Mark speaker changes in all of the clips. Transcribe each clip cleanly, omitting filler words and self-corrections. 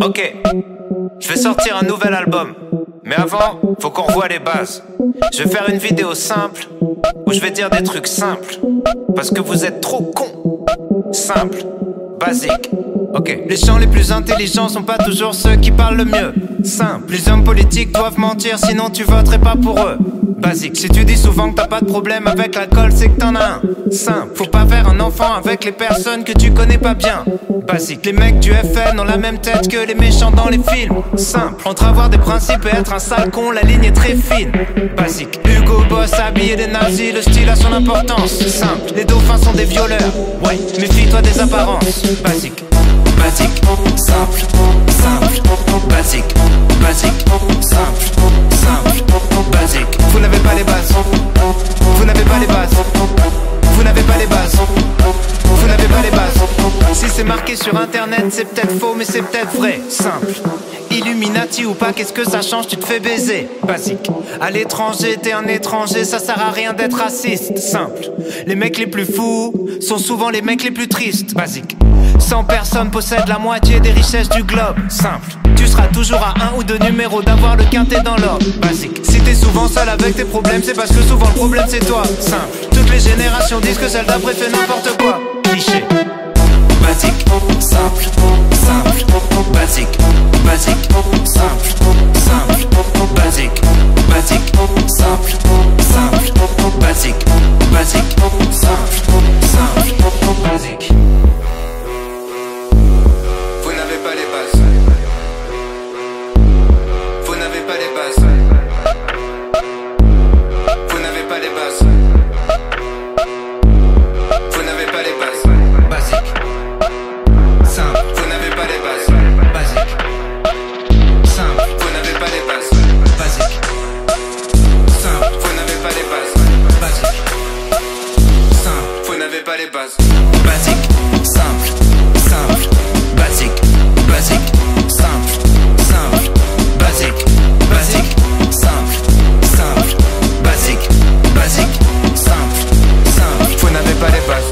Speaker 1: Ok, je vais sortir un nouvel album. Mais avant, faut qu'on revoie les bases. Je vais faire une vidéo simple où je vais dire des trucs simples. Parce que vous êtes trop cons. Simple, basique. Ok, les gens les plus intelligents sont pas toujours ceux qui parlent le mieux. Simple, les hommes politiques doivent mentir, sinon tu voterais pas pour eux. Basique, si tu dis souvent que t'as pas de problème avec l'alcool, c'est que t'en as un. Simple, faut pas faire un enfant avec les personnes que tu connais pas bien. Basique, les mecs du FN ont la même tête que les méchants dans les films. Simple, entre avoir des principes et être un sale con, la ligne est très fine. Basique, Hugo Boss habillé des nazis, le style a son importance. Simple, les dauphins sont des violeurs. Ouais, méfie-toi des apparences. Basique, basique, simple, simple, basique, basique, simple, simple, basique. Vous n'avez pas les bases. Vous n'avez pas les bases. Vous n'avez pas les bases. Vous n'avez pas les bases. Si c'est marqué sur internet, c'est peut-être faux, mais c'est peut-être vrai. Simple. Illuminati ou pas, qu'est-ce que ça change, tu te fais baiser. Basique. À l'étranger, t'es un étranger, ça sert à rien d'être raciste. Simple. Les mecs les plus fous sont souvent les mecs les plus tristes. Basique. 100 personnes possèdent la moitié des richesses du globe. Simple. Tu seras toujours à 1 ou 2 numéros d'avoir le quintet dans l'ordre. Basique. Si t'es souvent seul avec tes problèmes, c'est parce que souvent le problème c'est toi. Simple. Toutes les générations disent que celle d'après fait n'importe quoi. Cliché. Basique, simple, simple, basique, basique, simple, simple, basique, basique, simple, simple, basique, basique, simple, simple, basique. Vous n'avez pas les bases. Vous n'avez pas les bases. Vous n'avez pas les bases. Vous n'avez pas les bases. Basique. Simple, vous n'avez pas les bases. Basique. Simple, vous n'avez pas les bases. Basique. Simple, vous n'avez pas les bases. Basique. Simple, vous n'avez pas les bases. Basique. Simple, simple, basique, basique, simple, simple, basique, basique, simple, simple, basique, basique, simple, simple. Vous n'avez pas les bases.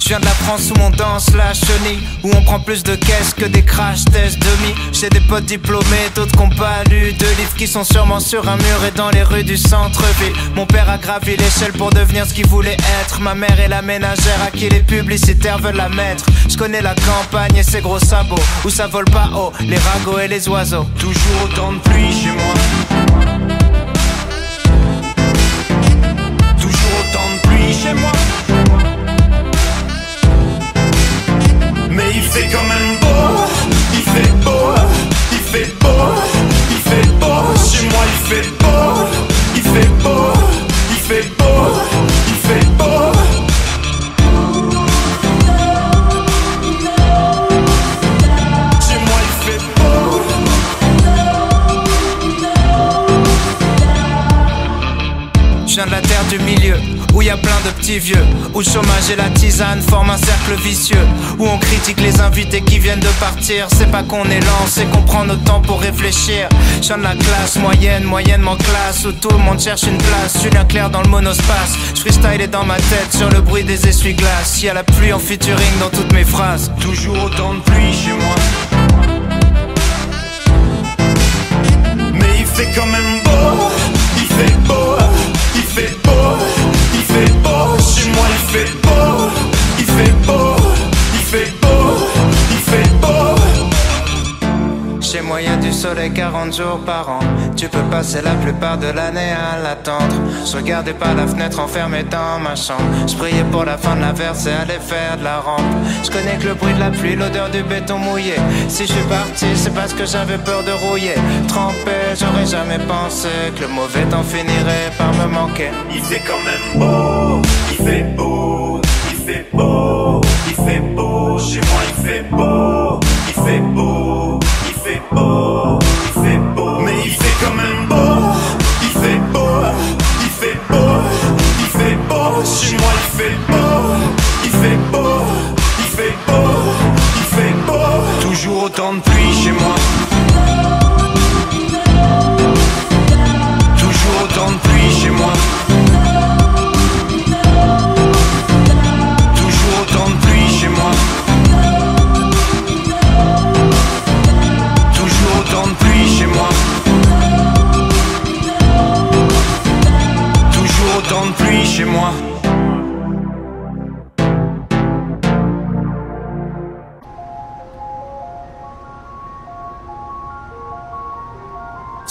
Speaker 1: Je viens de la France où on danse la chenille, où on prend plus de caisses que des crash tests demi. J'ai des potes diplômés, d'autres qui n'ont pas lu de livres, qui sont sûrement sur un mur et dans les rues du centre-ville. Mon père a gravi l'échelle pour devenir ce qu'il voulait être. Ma mère est la ménagère à qui les publicitaires veulent la mettre. Je connais la campagne et ses gros sabots, où ça vole pas haut, les ragots et les oiseaux. Toujours autant de pluie chez moi. Toujours autant de pluie chez moi. Mais il fait quand même beau, il fait beau, il fait beau, il fait beau. Chez moi il fait beau, il fait beau, il fait beau, il fait beau. Chez moi il fait beau. Je viens de la terre du milieu, où y a plein de petits vieux, où le chômage et la tisane forment un cercle vicieux, où on critique les invités qui viennent de partir. C'est pas qu'on est lent, c'est qu'on prend notre temps pour réfléchir. Je viens de la classe moyenne, moyennement classe, où tout le monde cherche une place. Julien Clerc dans le monospace, je freestyle est dans ma tête sur le bruit des essuie-glaces. Y'a la pluie en featuring dans toutes mes phrases. Toujours autant de pluie chez moi. Mais il fait quand même beau, il fait beau, il fait beau, il fait beau. Chez moi il fait beau, il fait beau, il fait beau, il fait beau. Chez moi y'a du soleil 40 jours par an. Tu peux passer la plupart de l'année à l'attendre. Je regardais par la fenêtre enfermé dans ma chambre. Je priais pour la fin de la verse et aller faire de la rampe. Je connais que le bruit de la pluie, l'odeur du béton mouillé. Si je suis parti c'est parce que j'avais peur de rouiller. Trempé, j'aurais jamais pensé que le mauvais temps finirait par me manquer. Il fait quand même beau, il fait beau, il fait beau, il fait beau. Chez moi il fait beau, il fait beau, il fait beau, il fait beau. Mais il fait quand même beau, il fait beau, il fait beau, il fait beau. Chez moi il fait beau, il fait beau.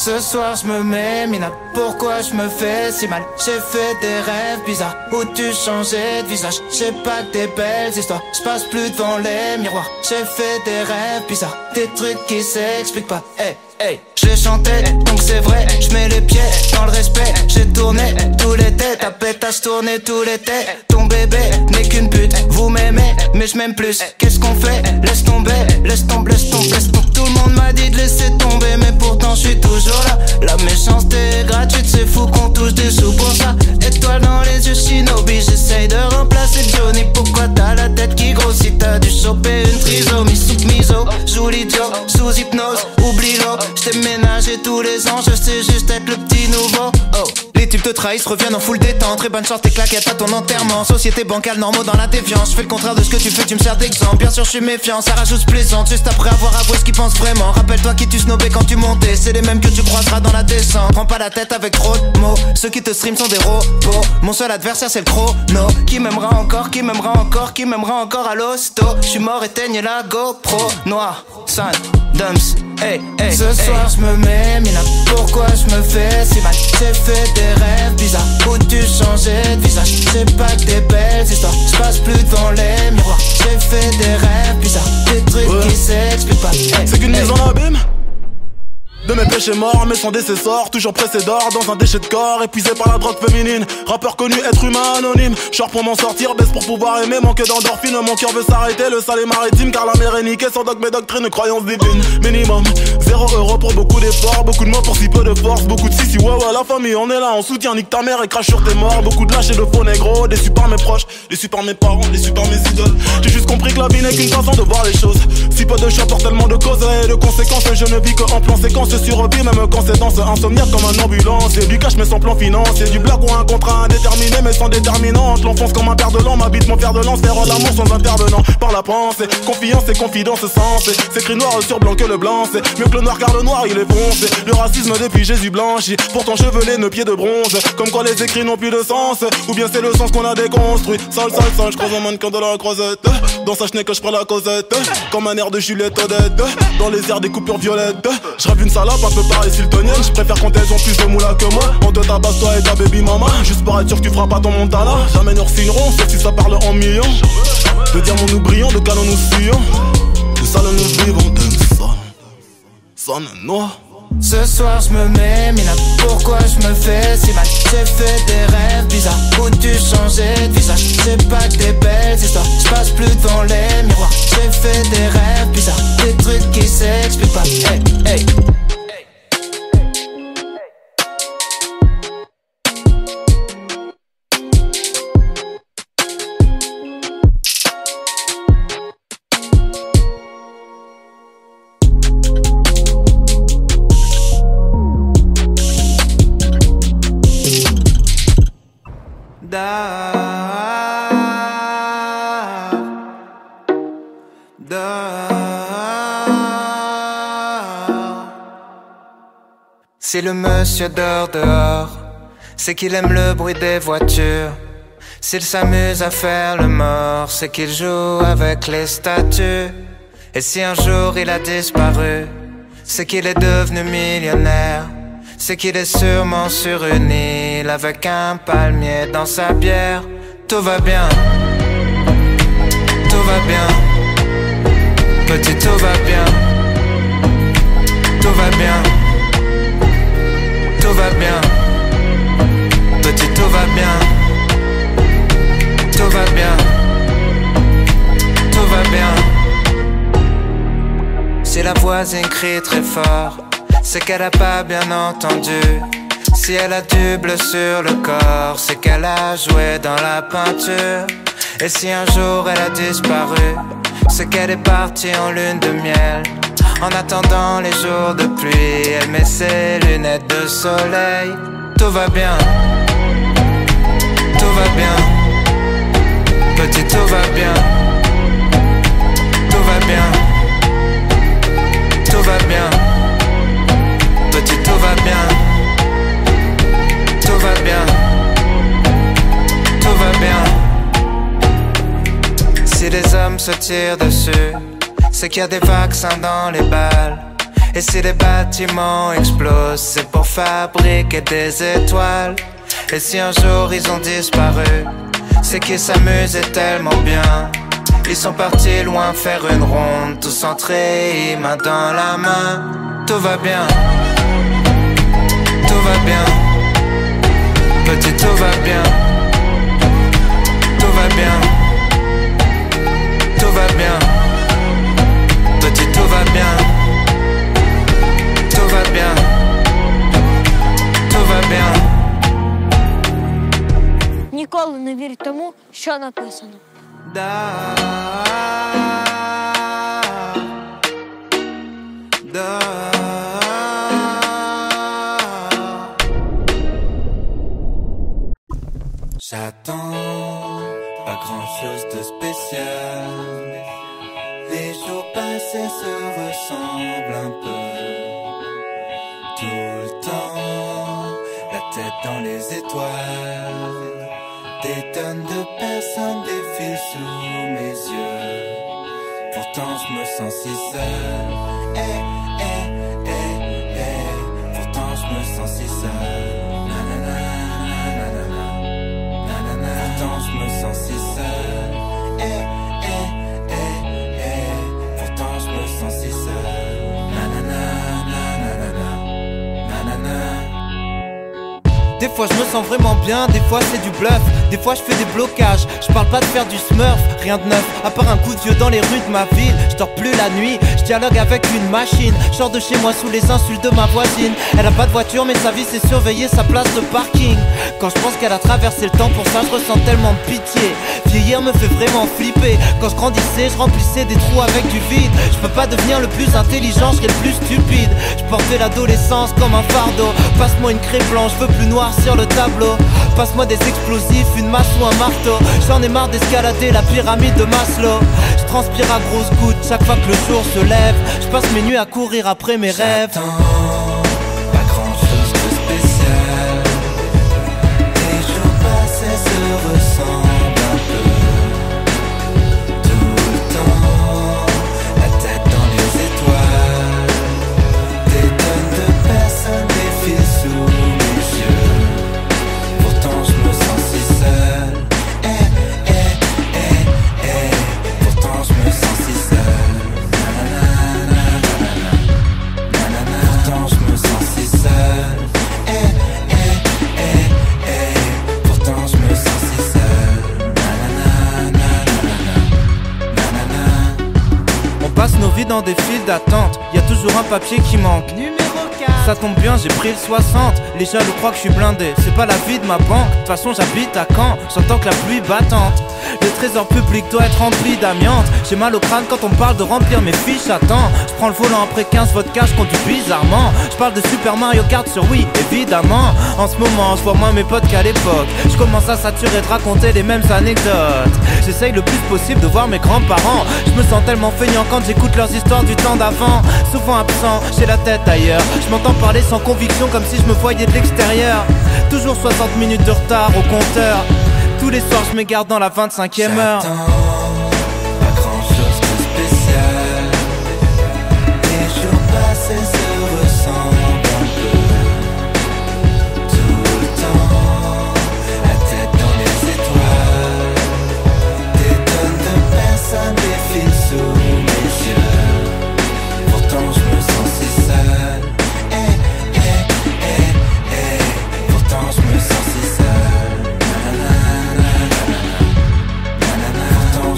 Speaker 2: Ce soir je me mets minable, pourquoi je me fais si mal? J'ai fait des rêves bizarres où tu changeais de visage. J'ai pas que des belles histoires, je passe plus devant les miroirs. J'ai fait des rêves bizarres, des trucs qui s'expliquent pas. Hey, hey, je chantais, donc c'est vrai, je mets les pieds dans le respect. J'ai tourné tout l'été, ta pétasse tournée tout l'été. Ton bébé n'est qu'une pute, vous m'aimez, mais je m'aime plus. Qu'est-ce qu'on fait? Laisse tomber, laisse tomber, laisse tomber, laisse tomber. Tout le monde m'a dit de laisser tomber, mais pourtant je suis toujours là. La méchanceté est gratuite, c'est fou qu'on touche des sous pour ça. Étoile dans les yeux, Shinobi, j'essaye de remplacer Johnny. Pourquoi t'as la tête qui grossit? T'as dû choper une trisomie. Sous miso, joue l'idiot, sous hypnose, oublie-le. J't'ai ménagé tous les ans, je sais juste être le petit nouveau. Oh. Les types te trahissent, reviennent en full détente. Très bonne chance, tes claquettes à ton enterrement. Société bancale, normaux dans la défiance. Je fais le contraire de ce que tu fais, tu me sers d'exemple. Bien sûr, je suis méfiant, ça rajoute plaisante. Juste après avoir avoué ce qu'ils pensent vraiment. Rappelle-toi qui tu snobais quand tu montais. C'est les mêmes que tu croiseras dans la descente. Prends pas la tête avec trop de mots. Ceux qui te stream sont des robots. Mon seul adversaire, c'est le chrono. Qui m'aimera encore, qui m'aimera encore, qui m'aimera encore à l'hosto. Je suis mort, éteigne la GoPro. Noir, sun, dumps. Hey, hey, ce soir je me mets minable, pourquoi je me fais si mal? J'ai fait des rêves bizarres où tu changeais de visage. J'ai pas que des belles histoires, je passe plus devant les miroirs. J'ai fait des rêves bizarres, des trucs qui s'expliquent pas. Hey,
Speaker 3: c'est qu'une mise en abîme de mes péchés morts, mais sans décessor, toujours pressé d'or dans un déchet de corps, épuisé par la drogue féminine. Rappeur connu, être humain anonyme. Genre pour m'en sortir, baisse pour pouvoir aimer, manque d'endorphine. Mon cœur veut s'arrêter, le sale est maritime, car la mer est niquée sans dogme et doctrine, croyance divine. Minimum, 0 € pour beaucoup d'efforts, beaucoup de mots pour si peu de force, beaucoup de si ouais ouais la famille, on est là, on soutient, nique ta mère et crache sur tes morts. Beaucoup de lâches et de faux négros, déçus par mes proches, déçus par mes parents, déçus par mes idoles. J'ai juste compris que la vie n'est qu'une façon de voir les choses. Si peu de choix pour tellement de causes et de conséquences, je ne vis que en plan séquence. Survie même quand c'est dans ce insomniaque comme un ambulance. Et du cash mais sans plan financier, du blague ou un contrat indéterminé mais sans déterminante. L'enfonce comme un père de l'an, m'habite mon fer de lance. Faire l'amour sans intervenant par la pensée. Confiance et confidence sensée. C'est écrit noir sur blanc que le blanc. C'est mieux que le noir car le noir il est foncé. Le racisme depuis Jésus blanchi, pourtant chevelé nos pieds de bronze. Comme quoi les écrits n'ont plus de sens, ou bien c'est le sens qu'on a déconstruit. Sale, sale, sale, je croise un mannequin de la croisette. Dans sa chenille que je prends la causette. Comme un air de Juliette Odette. Dans les airs des coupures violettes. Je rêve une salope un peu paris-hiltonienne. Je préfère quand elles ont plus de moula que moi. On te tabasse toi et ta baby mama. Juste pour être sûr que tu feras pas ton Montana. Jamais nous re-signerons, sauf si ça parle en millions. De diamants nous brillons, de canons nous fuyons. De salles nous vivons, de sonne noir.
Speaker 2: Ce soir je me mets minable, pourquoi je me fais si mal? J'ai fait des rêves bizarres où tu changeais de visage. J'ai pas que des belles histoires, je passe plus devant les miroirs. J'ai fait des rêves bizarres, des trucs qui s'expliquent pas. Hey, hey. Si le monsieur dort dehors, c'est qu'il aime le bruit des voitures. S'il s'amuse à faire le mort, c'est qu'il joue avec les statues. Et si un jour il a disparu, c'est qu'il est devenu millionnaire. C'est qu'il est sûrement sur une île avec un palmier dans sa bière. Tout va bien, tout va bien, petit tout va bien, tout va bien, tout va bien, petit tout va bien, tout va bien, tout va bien. Si la voisine crie très fort, c'est qu'elle a pas bien entendu. Si elle a du bleu sur le corps, c'est qu'elle a joué dans la peinture. Et si un jour elle a disparu, c'est qu'elle est partie en lune de miel. En attendant les jours de pluie, elle met ses lunettes de soleil. Tout va bien, tout va bien, petit tout va bien, tout va bien, tout va bien, petit tout va bien, tout va bien, tout va bien. Si les hommes se tirent dessus, c'est qu'il y a des vaccins dans les balles. Et si les bâtiments explosent, c'est pour fabriquer des étoiles. Et si un jour ils ont disparu, c'est qu'ils s'amusaient tellement bien. Ils sont partis loin faire une ronde, tous entrés, main dans la main. Tout va bien, tout va bien. Petit, tout va bien, tout va bien, tout va bien. Petit, tout va bien, tout va bien, tout va bien.
Speaker 4: Ніколи не вірь тому, що написано.
Speaker 2: Da, da. J'attends pas grand chose de spécial. Les jours passés se ressemblent un peu. Tout le temps, la tête dans les étoiles. Des tonnes de personnes défilent sous mes yeux. Pourtant je me sens si seul. Pourtant je me sens si seul. Pourtant je me sens si seul. Pourtant je me sens si seul. Des fois je me sens vraiment bien, des fois c'est du bluff. Des fois je fais des blocages, je parle pas de faire du smurf. Rien de neuf, à part un coup de vieux dans les rues de ma ville. Je dors plus la nuit, je dialogue avec une machine. Je sors de chez moi sous les insultes de ma voisine. Elle a pas de voiture mais sa vie c'est surveiller sa place de parking. Quand je pense qu'elle a traversé le temps, pour ça je ressens tellement de pitié. Vieillir me fait vraiment flipper. Quand je grandissais, je remplissais des trous avec du vide. Je peux pas devenir le plus intelligent, je serais le plus stupide. Je portais l'adolescence comme un fardeau. Passe-moi une craie blanche, je veux plus noir sur le tableau. Passe-moi des explosifs, une masse ou un marteau. J'en ai marre d'escalader la pyramide de Maslow. Je transpire à grosses gouttes chaque fois que le jour se lève. Je passe mes nuits à courir après mes rêves. J'attends pas grand chose de spécial. Les jours passés se ressemblent un peu. Tout le temps, la tête dans les étoiles. Des tonnes de personnes défilent sous mes yeux. Pourtant je me sens si seul. Pourtant je me sens si seul. Pourtant je me sens si seul. Pourtant je me sens si seul. On passe nos vies dans des files d'attente. Y a toujours un papier qui manque. Ça tombe bien, j'ai pris le 60. Les jaloux croient que je suis blindé, c'est pas la vie de ma banque. De toute façon j'habite à Caen, j'entends que la pluie battante. Le trésor public doit être rempli d'amiante. J'ai mal au crâne quand on parle de remplir mes fiches. Attends, je prends le volant après 15 vodka, je conduis bizarrement. Je parle de Super Mario Kart sur Wii, évidemment. En ce moment, je vois moins mes potes qu'à l'époque. Je commence à saturer de raconter les mêmes anecdotes. J'essaye le plus possible de voir mes grands-parents. Je me sens tellement feignant quand j'écoute leurs histoires du temps d'avant. Souvent absent, j'ai la tête ailleurs. Je m'entends parler sans conviction comme si je me voyais de l'extérieur. Toujours 60 minutes de retard au compteur. Tous les soirs je m'égare dans la 25e heure. J'attends pas grand chose de spécial. Les jours passés se ressemblent un peu. Tout le temps, la tête dans les étoiles. Des tonnes de personnes défilent sous mes yeux. Pourtant je me sens si seul. Pourtant je me sens si seul. Pourtant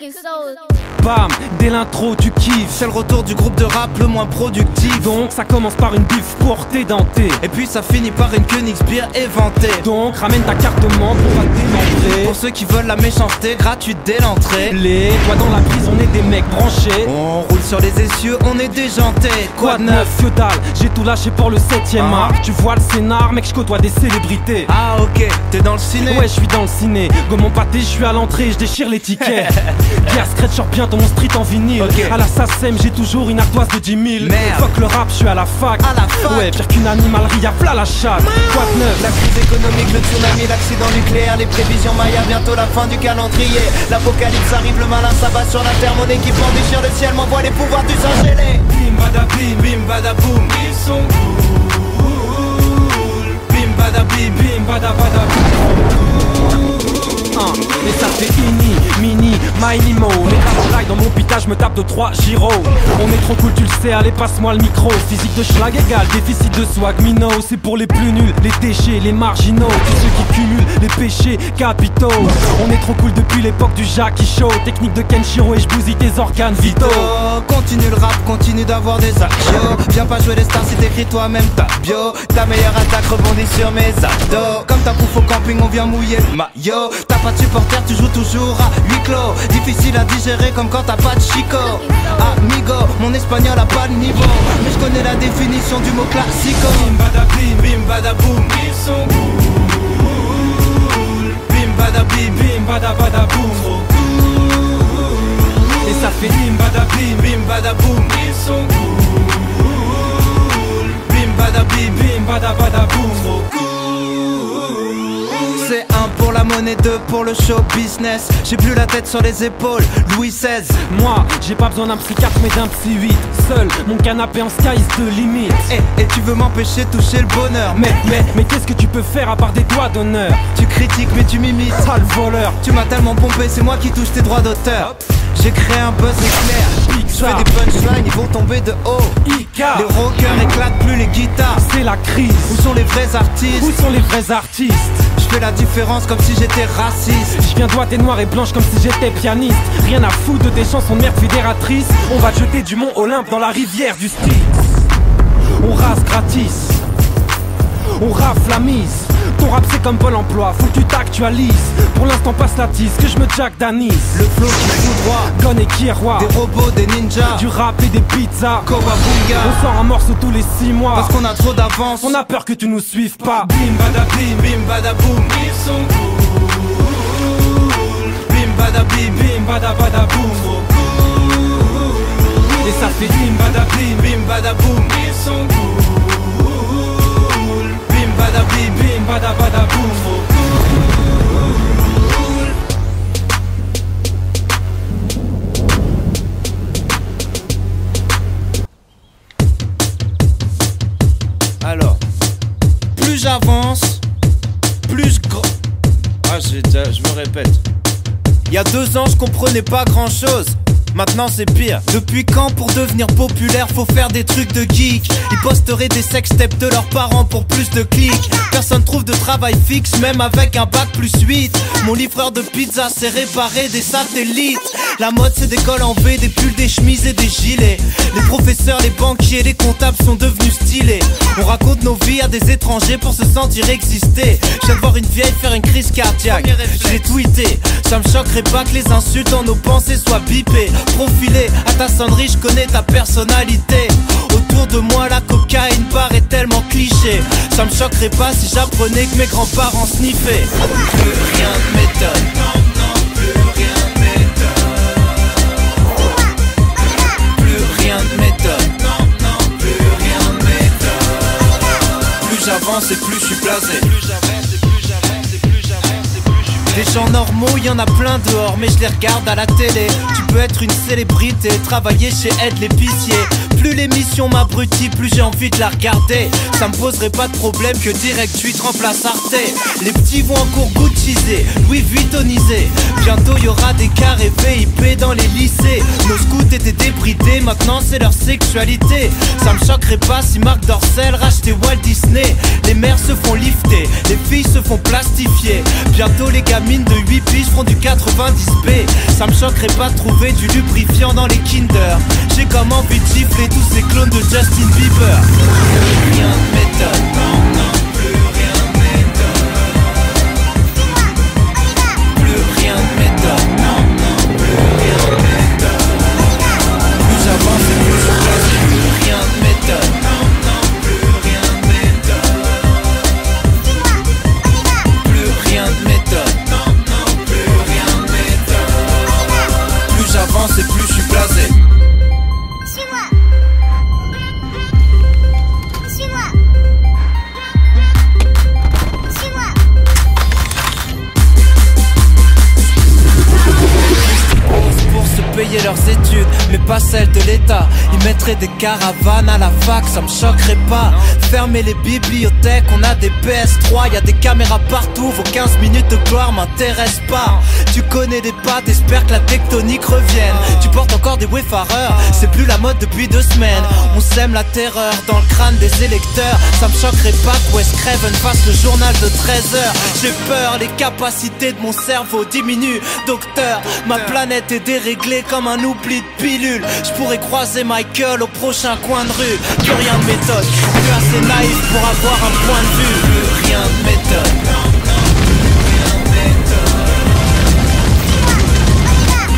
Speaker 5: Cooking Soul.
Speaker 6: Bam, dès l'intro tu kiffes.
Speaker 2: C'est le retour du groupe de rap le moins productif.
Speaker 6: Donc ça commence par une bif pour t'édenter.
Speaker 2: Et puis ça finit par une Königsbier éventée.
Speaker 6: Donc ramène ta carte de membre, on va démontrer.
Speaker 2: Pour ceux qui veulent la méchanceté, gratuite dès l'entrée.
Speaker 6: Les toi dans la prise, on est des mecs branchés.
Speaker 2: On roule sur les essieux, on est déjanté.
Speaker 6: Quoi de neuf, que dalle, j'ai tout lâché pour le 7ème art. Tu vois le scénar, mec, je côtoie des célébrités.
Speaker 2: Ah ok, t'es dans le ciné?
Speaker 6: Ouais, je suis dans le ciné. Go mon pâté, je suis à l'entrée, je déchire les tickets. Pierre Scratch sort bientôt mon street en vinyle.
Speaker 2: Okay.
Speaker 6: À la SACEM, j'ai toujours une ardoise de 10 000.
Speaker 2: Merde.
Speaker 6: Fuck le rap, je suis à la fac.
Speaker 2: À la fac.
Speaker 6: Ouais, pire qu'une animalerie, y'a plat la chatte. Quoi de neuf?
Speaker 2: La crise économique, le tsunami, l'accident nucléaire, les prévisions Maya, bientôt la fin du calendrier. L'apocalypse arrive, le malin s'abat sur la terre. Mon équipement déchire le ciel, m'envoie les pouvoirs du singe ailé.
Speaker 6: Bim bada bim, bim bada boum. Ils sont cool. Bim bada bim, bim bada bada boum. Et ça fait ini, mini, my limo. Les gars dans mon pita, je me tape de 3 gyros. On est trop cool, tu le sais, allez passe-moi le micro. Physique de schlag égale, déficit de swag mino. C'est pour les plus nuls, les déchets, les marginaux. Tous ceux qui cumulent les péchés capitaux. On est trop cool depuis l'époque du Jackie Show. Technique de Kenshiro et je bousille tes organes vitaux.
Speaker 2: Continue le rap, continue d'avoir des agios. Viens pas jouer les stars si t'écris toi-même ta bio. Ta meilleure attaque rebondit sur mes abdos. Comme ta bouffe au camping, on vient mouiller le maillot. T'as pas de supporter, tu joues toujours à huis clos. Difficile à digérer comme quand t'as pas de chico. Amigo, mon espagnol a pas de niveau. Mais je connais la définition du mot classico.
Speaker 6: Bim bada bim, bim bada boum. Ils sont cool. Bim bada bim, bim bada bada boum. Et ça fait bim bada bim, bim bada boum. Ils sont cool. Bim bada bim, bim bada bada boum.
Speaker 2: C'est 1 pour la monnaie, 2 pour le show business. J'ai plus la tête sur les épaules, Louis XVI.
Speaker 6: Moi, j'ai pas besoin d'un psychiatre mais d'un psy 8. Seul, mon canapé en sky is de limite.
Speaker 2: Et tu veux m'empêcher de toucher le bonheur.
Speaker 6: Mais qu'est-ce que tu peux faire à part des doigts d'honneur?
Speaker 2: Tu critiques mais tu m'imites.
Speaker 6: Sale voleur.
Speaker 2: Tu m'as tellement pompé, c'est moi qui touche tes droits d'auteur. J'ai créé un buzz éclair. Je fais des punchlines, ils vont tomber de haut.
Speaker 6: Ika.
Speaker 2: Les rockers éclatent plus les guitares.
Speaker 6: C'est la crise.
Speaker 2: Où sont les vrais artistes?
Speaker 6: Où sont les vrais artistes?
Speaker 2: Je fais la différence comme si j'étais raciste.
Speaker 6: Je viens droite et noire et blanche comme si j'étais pianiste. Rien à foutre de tes chansons de merde fédératrice. On va te jeter du mont Olympe dans la rivière du street. On rase gratis. On rafle la mise. Ton rap c'est comme Pôle emploi, faut que tu t'actualises. Pour l'instant passe la tisse, que je me jack d'anis.
Speaker 2: Le flow qui fout droit,
Speaker 6: Gon et Kierwa.
Speaker 2: des robots, des ninjas,
Speaker 6: Du rap et des pizzas.
Speaker 2: Kowabunga.
Speaker 6: On sort un morceau tous les 6 mois.
Speaker 2: Parce qu'on a trop d'avance.
Speaker 6: On a peur que tu nous suives pas. Bim bada bim, bim bada boum. Ils sont cool. Bim bada bim, bim bada bada boum. Et ça fait bim bada bim, bim bada boum. Ils sont cool. Bim bada bim, bim bada bada boum.
Speaker 2: Alors, plus j'avance, plus je... Ah, je me répète. Il y a 2 ans, je comprenais pas grand chose. Maintenant c'est pire. Depuis quand pour devenir populaire faut faire des trucs de geek? Ils posteraient des sextapes de leurs parents pour plus de clics. Personne trouve de travail fixe même avec un bac plus 8. Mon livreur de pizza sait réparer des satellites. La mode c'est des cols en V, des pulls, des chemises et des gilets. Les professeurs, les banquiers, les comptables sont devenus stylés. On raconte nos vies à des étrangers pour se sentir exister. Je viens de voir une vieille faire une crise cardiaque. Je l'ai tweeté. Ça me choquerait pas que les insultes dans nos pensées soient bipées. Profilé à ta sonnerie, je connais ta personnalité. Autour de moi la cocaïne paraît tellement cliché. Ça me choquerait pas si j'apprenais que mes grands-parents sniffaient. Plus rien ne m'étonne. Non, non, plus rien ne m'étonne. Plus rien ne m'étonne. Non, non, plus rien ne m'étonne. Plus j'avance et plus je suis blasé. Des gens normaux, y en a plein dehors, mais je les regarde à la télé. Tu peux être une célébrité, travailler chez Aide l'épicier. Plus l'émission m'abrutit, plus j'ai envie de la regarder. Ça me poserait pas de problème que Direct 8 remplace Arte. Les petits vont encore Gucciser, Louis Vuittonisé. Bientôt y aura des carrés VIP dans les lycées. Nos scouts étaient débridés, maintenant c'est leur sexualité. Ça me choquerait pas si Marc Dorcel rachetait Walt Disney. Les mères se font lifter, les filles se font plastifier. Bientôt les gamines de 8 piges feront du 90B. Ça me choquerait pas de trouver du lubrifiant dans les Kinder. J'ai comme envie de gifler tous ces clones de Justin Bieber. Rien ne m'étonne, non, non, plus rien ne m'étonne. Plus rien ne m'étonne, non, non, plus rien ne m'étonne. Plus j'avance et plus je place, plus rien ne m'étonne. Non, non, plus rien ne m'étonne. Plus rien ne m'étonne, non, non, plus rien ne m'étonne. Plus j'avance et plus je suis blasé. Payer leurs études, mais pas celles de l'État. Ils mettraient des caravanes à la fac, ça me choquerait pas. Fermer les bibliothèques, on a des PS3, y a des caméras partout, vos 15 minutes de gloire m'intéressent pas. Tu connais des pattes, espère que la tectonique revienne. Tu portes encore des wayfarers, c'est plus la mode depuis 2 semaines. On sème la terreur dans le crâne des électeurs. Ça me choquerait pas que Wes Craven fasse le journal de 13h. J'ai peur, les capacités de mon cerveau diminuent. Docteur, ma planète est déréglée comme un oubli de pilule. Je pourrais croiser Michael au prochain coin de rue. Plus rien ne m'étonne, je suis assez naïf pour avoir un point de vue. Plus rien ne m'étonne.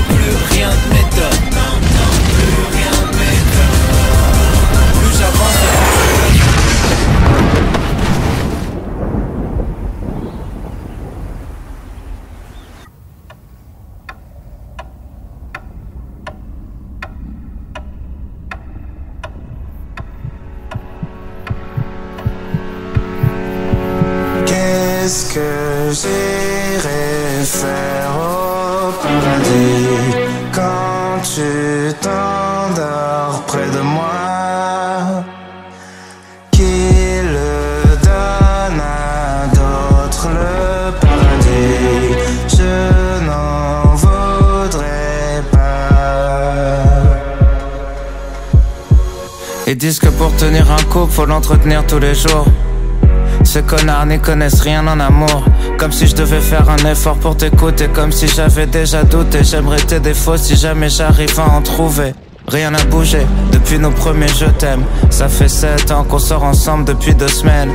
Speaker 2: Plus rien ne m'étonne. Plus rien ne m'étonne. Plus j'avance et plus je...
Speaker 5: Qu'est-ce que j'irai faire au paradis quand tu t'endors près de moi? Qui le donne à d'autres le paradis? Je n'en voudrais pas.
Speaker 1: Ils disent que pour tenir un couple, faut l'entretenir tous les jours. Ces connards n'y connaissent rien en amour. Comme si je devais faire un effort pour t'écouter. Comme si j'avais déjà douté. J'aimerais tes défauts si jamais j'arrive à en trouver. Rien n'a bougé depuis nos premiers je t'aime. Ça fait 7 ans qu'on sort ensemble depuis 2 semaines.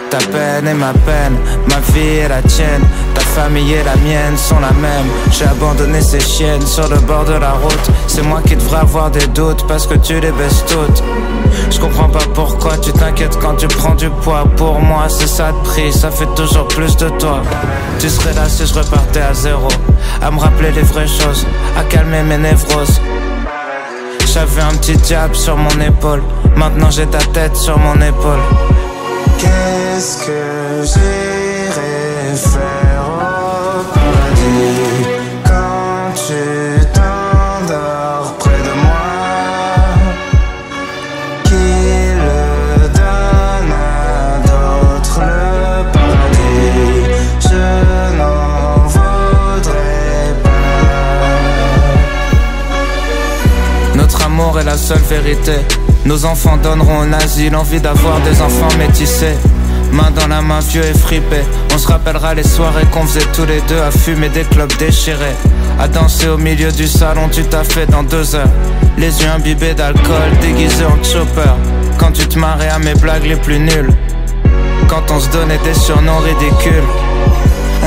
Speaker 1: Ta peine est ma peine, ma vie est la tienne. Ta famille et la mienne sont la même. J'ai abandonné ces chiennes sur le bord de la route. C'est moi qui devrais avoir des doutes parce que tu les baisses toutes. Je comprends pas pourquoi tu t'inquiètes quand tu prends du poids. Pour moi c'est ça de prix, ça fait toujours plus de toi. Tu serais là si je repartais à zéro, à me rappeler les vraies choses, à calmer mes névroses. J'avais un petit diable sur mon épaule, maintenant j'ai ta tête sur mon épaule.
Speaker 5: Qu'est-ce que j'irai faire au paradis quand tu t'endors près de moi? Qui le donne à d'autres le paradis? Je n'en voudrais pas.
Speaker 1: Notre amour est la seule vérité. Nos enfants donneront au asile l'envie d'avoir des enfants métissés. Main dans la main, vieux et fripés. On se rappellera les soirées qu'on faisait tous les deux à fumer des clopes déchirées, à danser au milieu du salon, tu t'as fait dans 2 heures. Les yeux imbibés d'alcool, déguisés en chopper. Quand tu te marrais à mes blagues les plus nulles. Quand on se donnait des surnoms ridicules.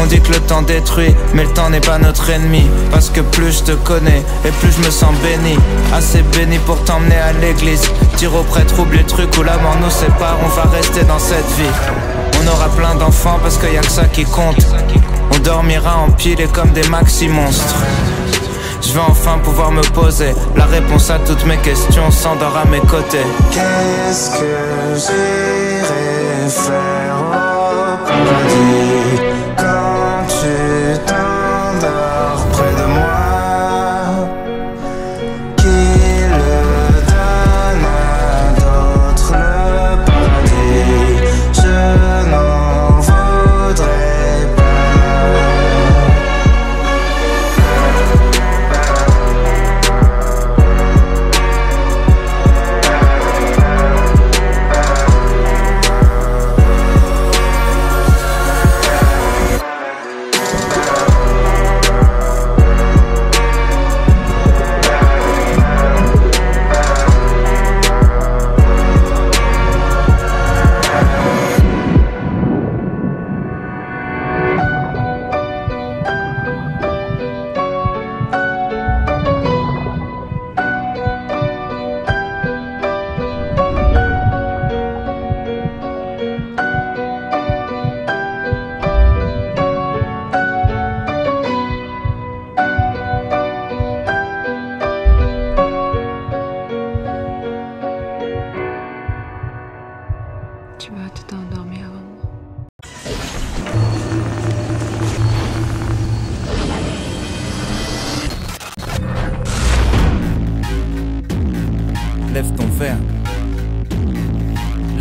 Speaker 1: On dit que le temps détruit, mais le temps n'est pas notre ennemi. Parce que plus je te connais, et plus je me sens béni. Assez béni pour t'emmener à l'église. Dire au prêtre, oublie le truc où la mort nous sépare. On va rester dans cette vie. On aura plein d'enfants parce qu'il y a que ça qui compte. On dormira empilés comme des maxi-monstres. Je vais enfin pouvoir me poser. La réponse à toutes mes questions s'endort à mes côtés.
Speaker 5: Qu'est-ce que j'irai faire au paradis quand tu t'endors près de moi?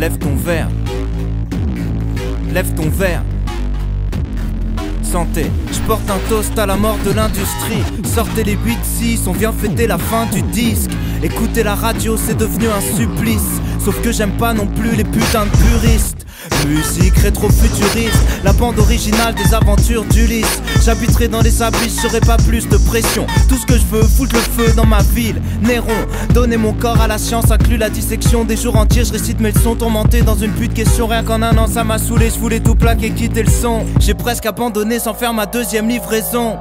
Speaker 2: lève ton verre. Lève ton verre. Santé, je porte un toast à la mort de l'industrie. Sortez les 8-6, on vient fêter la fin du disque. Écouter la radio c'est devenu un supplice. Sauf que j'aime pas non plus les putains de puristes. Musique rétro-futuriste, la bande originale des aventures d'Ulysse. J'habiterai dans les abysses, j'aurai pas plus de pression. Tout ce que je veux, foutre le feu dans ma ville. Néron, donner mon corps à la science, inclut la dissection. Des jours entiers, je récite mes leçons, tourmenté dans une pute question. Rien qu'en un an, ça m'a saoulé, je voulais tout plaquer, quitter le son. J'ai presque abandonné sans faire ma deuxième livraison.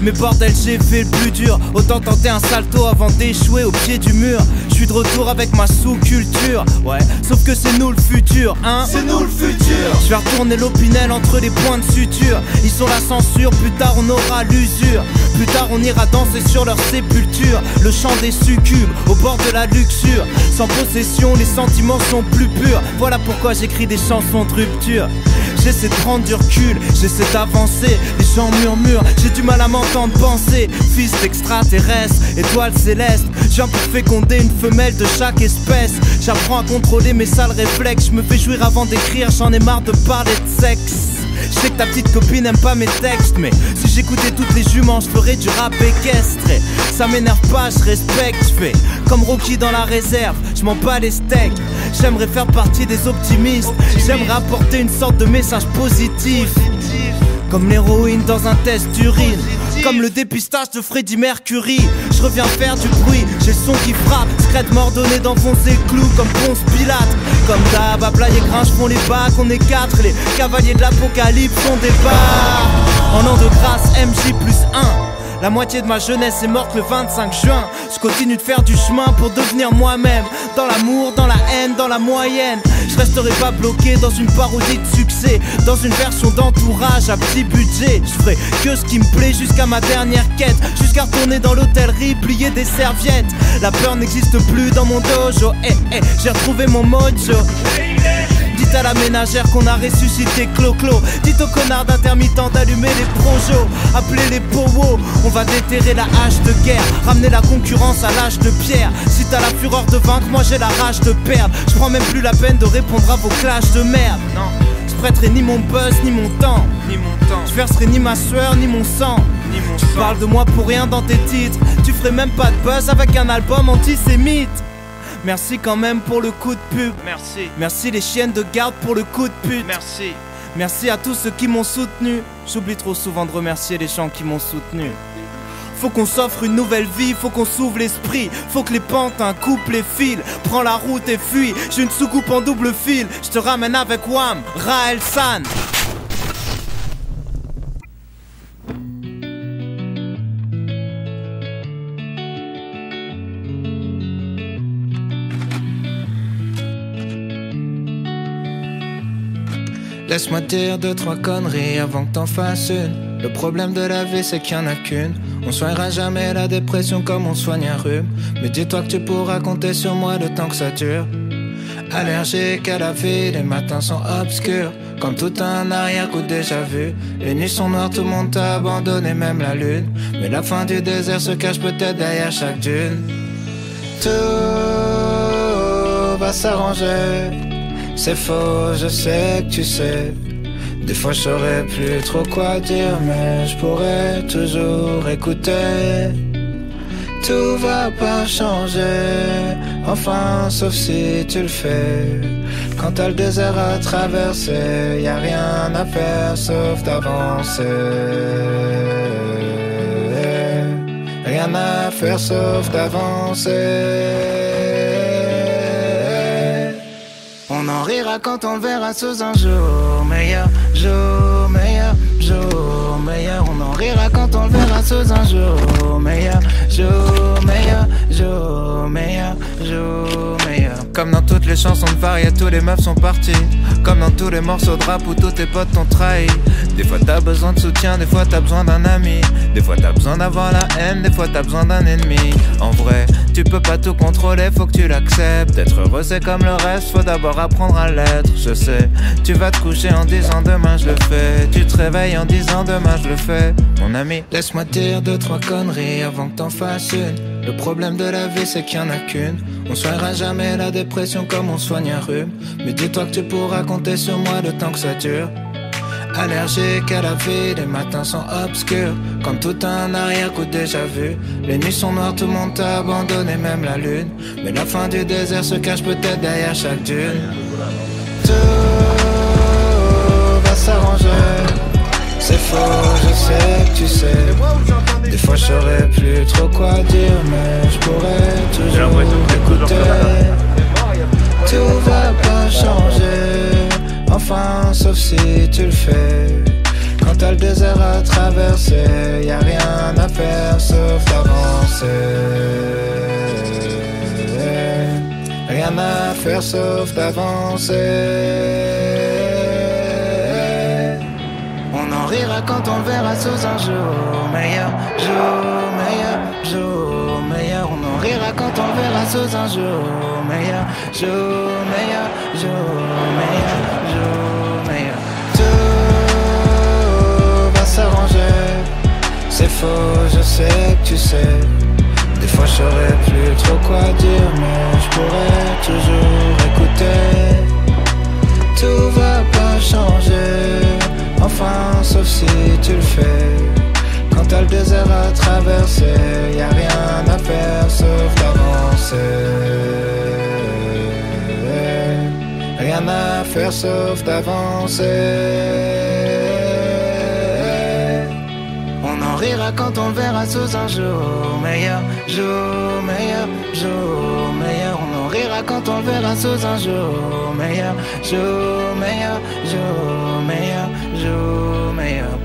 Speaker 2: Mais bordel, j'ai fait le plus dur. Autant tenter un salto avant d'échouer au pied du mur. Je suis de retour avec ma sous-culture. Ouais, sauf que c'est nous le futur, hein.
Speaker 5: C'est nous le futur.
Speaker 2: Je vais retourner l'opinel entre les points de suture. Ils sont la censure, plus tard on aura l'usure. Plus tard on ira danser sur leur sépulture. Le chant des succubes, au bord de la luxure. Sans possession, les sentiments sont plus purs. Voilà pourquoi j'écris des chansons de rupture. J'essaie de prendre du recul, j'essaie d'avancer. Les gens murmurent, j'ai du mal à m'entendre penser. Fils d'extraterrestre, étoile céleste. Je viens pour féconder une femelle de chaque espèce. J'apprends à contrôler mes sales réflexes. Je me fais jouir avant d'écrire, j'en ai marre de parler de sexe. Je sais que ta petite copine aime pas mes textes, mais si j'écoutais toutes les juments, je ferais du rap équestre. Et ça m'énerve pas, je respecte, je fais comme Rocky dans la réserve, je m'en bats les steaks. J'aimerais faire partie des optimistes, j'aimerais apporter une sorte de message positif. Comme l'héroïne dans un test d'urine, comme le dépistage de Freddie Mercury. Je reviens faire du bruit, j'ai le son qui frappe. Secrètement ordonné d'enfoncer le clou comme Ponce Pilate. Comme d'hab, à Blaye et Gringe font les bacs. On est 4, les cavaliers de l'apocalypse sont des barres. En an de grâce, MJ+1. La moitié de ma jeunesse est morte le 25 juin. Je continue de faire du chemin pour devenir moi-même. Dans l'amour, dans la haine, dans la moyenne. Je resterai pas bloqué dans une parodie de succès, dans une version d'entourage à petit budget. Je ferai que ce qui me plaît jusqu'à ma dernière quête, jusqu'à retourner dans l'hôtellerie, plier des serviettes. La peur n'existe plus dans mon dojo. J'ai retrouvé mon mojo. Dites à la ménagère qu'on a ressuscité Clo-Clo. Dites aux connards d'intermittents d'allumer les projos. Appelez les powos, on va déterrer la hache de guerre. Ramener la concurrence à l'âge de pierre. Si t'as la fureur de vaincre, moi j'ai la rage de perdre. Je prends même plus la peine de répondre à vos clashs de merde. Non, je prêterai ni mon buzz, ni mon temps. Je verserai ni ma sueur, ni mon sang. Tu parles de moi pour rien dans tes titres. Tu ferais même pas de buzz avec un album antisémite. Merci quand même pour le coup de pub.
Speaker 1: Merci.
Speaker 2: Merci les chiennes de garde pour le coup de pute.
Speaker 1: Merci.
Speaker 2: Merci à tous ceux qui m'ont soutenu. J'oublie trop souvent de remercier les gens qui m'ont soutenu. Faut qu'on s'offre une nouvelle vie, faut qu'on s'ouvre l'esprit. Faut que les pantins coupent les fils. Prends la route et fuis. J'ai une soucoupe en double fil. Je te ramène avec Wham, Raël San.
Speaker 5: Laisse-moi dire 2-3 conneries avant que t'en fasses une. Le problème de la vie c'est qu'il y en a qu'une. On soignera jamais la dépression comme on soigne un rhume. Mais dis-toi que tu pourras compter sur moi le temps que ça dure. Allergique à la vie, les matins sont obscurs. Comme tout un arrière-coup déjà vu. Les nuits sont noires, tout le monde t'a abandonné, même la lune. Mais la fin du désert se cache peut-être derrière chaque dune. Tout va s'arranger. C'est faux, je sais que tu sais. Des fois je saurais plus trop quoi dire, mais je pourrais toujours écouter. Tout va pas changer, enfin sauf si tu le fais. Quand t'as le désert à traverser, y a rien à faire sauf d'avancer. Rien à faire sauf d'avancer. On en rira quand on le verra sous un jour meilleur, jour meilleur, jour meilleur. On en rira quand on le verra sous un jour meilleur, jour meilleur, jour meilleur, jour meilleur.
Speaker 1: Comme dans toutes les chansons de Varia, tous les meufs sont partis. Comme dans tous les morceaux de rap où tous tes potes t'ont trahi. Des fois t'as besoin de soutien, des fois t'as besoin d'un ami. Des fois t'as besoin d'avoir la haine, des fois t'as besoin d'un ennemi. En vrai,
Speaker 5: Tu peux pas tout contrôler, faut que tu l'acceptes. D'être heureux c'est comme le reste, faut d'abord apprendre à l'être. Je sais, tu vas te coucher en disant demain je le fais. Tu te réveilles en disant demain je le fais. Mon ami, laisse-moi dire 2-3 conneries avant que t'en fasses une. Le problème de la vie c'est qu'il y en a qu'une. On soignera jamais la dépression comme on soigne un rhume. Mais dis-toi que tu pourras compter sur moi le temps que ça dure. Allergique à la vie, les matins sont obscurs, comme tout un arrière-coup déjà vu. Les nuits sont noires, tout le monde t'a abandonné, même la lune. Mais la fin du désert se cache peut-être derrière chaque dune. Tout va s'arranger, c'est faux, je sais que tu sais. Des fois je saurais plus trop quoi dire, mais je pourrais toujours écouter. Tout va pas changer, enfin sauf si tu le fais. Quand t'as le désert à traverser, y'a rien à faire sauf d'avancer. Rien à faire sauf d'avancer. On en rira quand on le verra sous un jour meilleur, jour meilleur, jour meilleur. On en rira quand on le verra sous un jour meilleur, jour meilleur, jour meilleur, jour meilleur. Tout va s'arranger, c'est faux, je sais que tu sais. Des fois je saurais plus trop quoi dire, mais je pourrais toujours écouter. Tout va pas changer, enfin sauf si tu le fais. Quand t'as le désert à traverser, y'a rien à faire sauf d'avancer. Rien à faire sauf d'avancer. On en rira quand on le verra sous un jour meilleur, jour meilleur, jour meilleur. On en rira quand on le verra sous un jour meilleur, jour meilleur, jour meilleur, jour meilleur.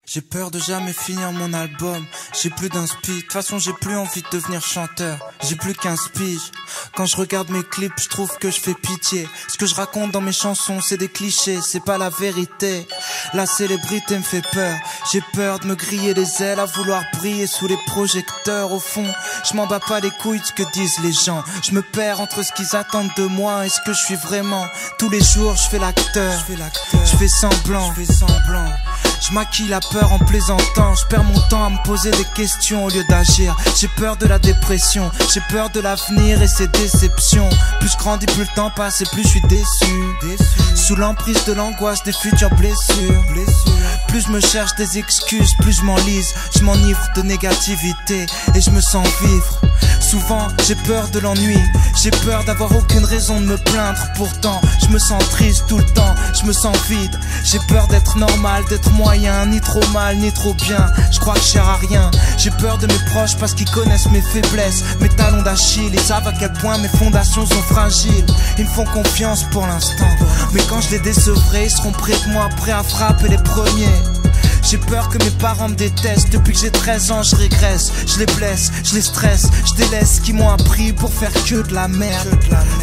Speaker 5: J'ai peur de jamais finir mon album. J'ai plus d'inspi, de toute façon j'ai plus envie de devenir chanteur. J'ai plus qu'15 piges. Quand je regarde mes clips, je trouve que je fais pitié. Ce que je raconte dans mes chansons, c'est des clichés, c'est pas la vérité. La célébrité me fait peur. J'ai peur de me griller les ailes, à vouloir briller sous les projecteurs. Au fond, je m'en bats pas les couilles de ce que disent les gens. Je me perds entre ce qu'ils attendent de moi et ce que je suis vraiment. Tous les jours, je fais l'acteur. Je fais semblant. Je maquille la peur en plaisantant. Je perds mon temps à me poser des questions au lieu d'agir. J'ai peur de la dépression, j'ai peur de l'avenir et ses déceptions. Plus je grandis, plus le temps passe et plus je suis déçu. Sous l'emprise de l'angoisse des futures blessures. Plus je me cherche des excuses, plus je m'enlise. Je m'enivre de négativité et je me sens vivre. Souvent j'ai peur de l'ennui, j'ai peur d'avoir aucune raison de me plaindre. Pourtant je me sens triste tout le temps, je me sens vide. J'ai peur d'être normal, d'être moyen, ni trop mal, ni trop bien. Je crois que je sers à rien. J'ai peur de mes proches parce qu'ils connaissent mes faiblesses, mes talons d'Achille. Ils savent à quel point mes fondations sont fragiles. Ils me font confiance pour l'instant, mais quand je les décevrai, ils seront près de moi, prêts à frapper les premiers. J'ai peur que mes parents me détestent. Depuis que j'ai 13 ans je régresse. Je les blesse, je les stresse, je délaisse ce qu'ils m'ont appris pour faire que de la merde.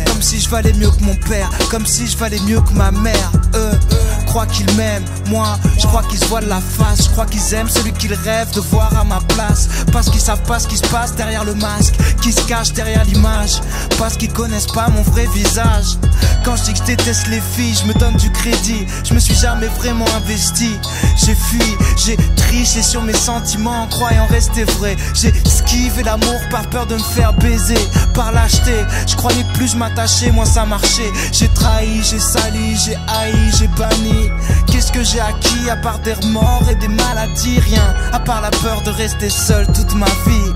Speaker 5: Comme si je valais mieux que mon père, comme si je valais mieux que ma mère. Eux croient qu'ils m'aiment, moi je crois qu'ils se voilent la face. Je crois qu'ils aiment celui qu'ils rêvent de voir à ma place. Parce qu'ils savent pas ce qui se passe derrière le masque, qui se cache derrière l'image. Parce qu'ils connaissent pas mon vrai visage. Quand je dis que je déteste les filles, je me donne du crédit. Je me suis jamais vraiment investi. J'ai fui, j'ai triché sur mes sentiments en croyant rester vrai. J'ai esquivé l'amour par peur de me faire baiser. Par lâcheté, je croyais que plus je m'attachais, moins ça marchait. J'ai trahi, j'ai sali, j'ai haï, j'ai banni. Qu'est-ce que j'ai acquis à part des remords et des maladies? Rien, à part la peur de rester seul toute ma vie.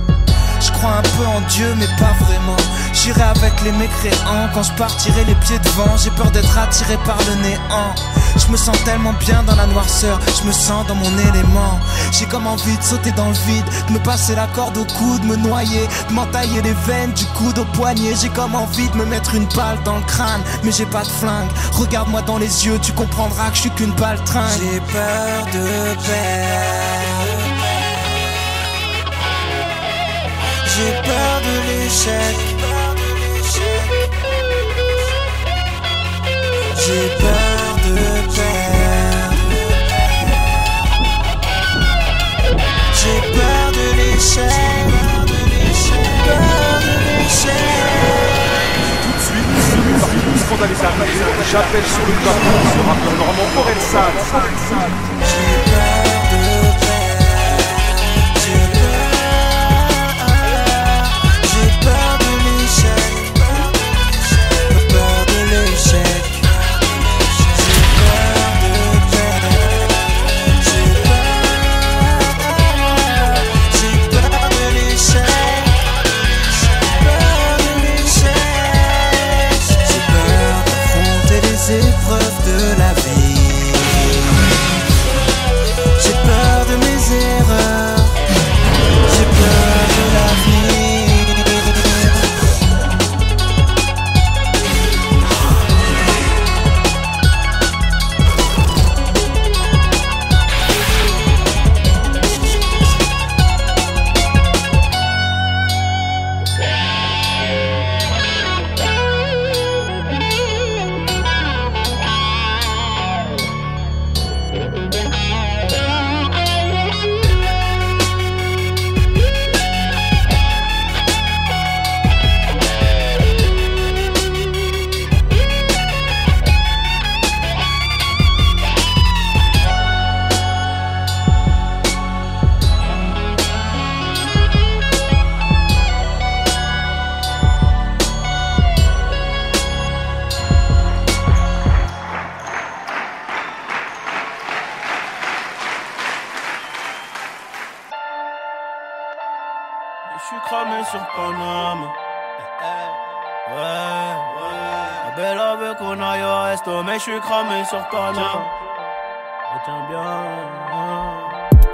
Speaker 5: Je crois un peu en Dieu mais pas vraiment. J'irai avec les mécréants quand je partirai les pieds devant. J'ai peur d'être attiré par le néant. Je me sens tellement bien dans la noirceur, je me sens dans mon élément. J'ai comme envie de sauter dans le vide, de me passer la corde au cou, de me noyer, de m'entailler les veines du coude au poignet. J'ai comme envie de me mettre une balle dans le crâne, mais j'ai pas de flingue. Regarde-moi dans les yeux, tu comprendras que je suis qu'une baltringue. J'ai peur de perdre, j'ai peur de l'échec, j'ai peur de perdre, j'ai peur de l'échec.
Speaker 6: J'appelle sur le plateau ce rappeur normand Orelsan.
Speaker 3: Je suis cramé sur Paname. La belle veut qu'on aille au resto, mais je suis cramé sur Paname. Retiens bien.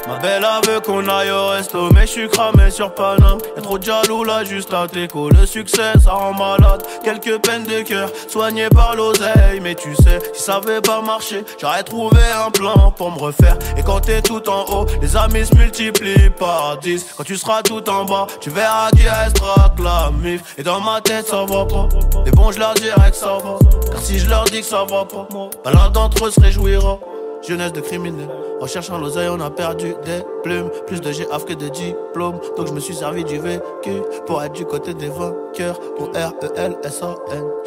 Speaker 3: Ma belle veut qu'on aille au resto, mais je suis cramé sur Paname. Y'a trop de jaloux là, juste à t'écho. Le succès, ça rend malade. Quelques peines de cœur, soignées par l'oseille. Mais tu sais, si ça avait pas marché, j'aurais trouvé un plan pour me refaire. Et quand t'es tout en haut, les amis se multiplient par 10. Quand tu seras tout en bas, tu verras qui restera que la mif. Et dans ma tête, ça va pas. Mais bon, je leur dirai que ça va. Car si je leur dis que ça va pas, l'un d'entre eux se réjouira. Jeunesse de criminel, recherchant l'oseille, on a perdu des plumes. Plus de GAF que de diplômes. Donc je me suis servi du vécu pour être du côté des vainqueurs. Pour RELSAN.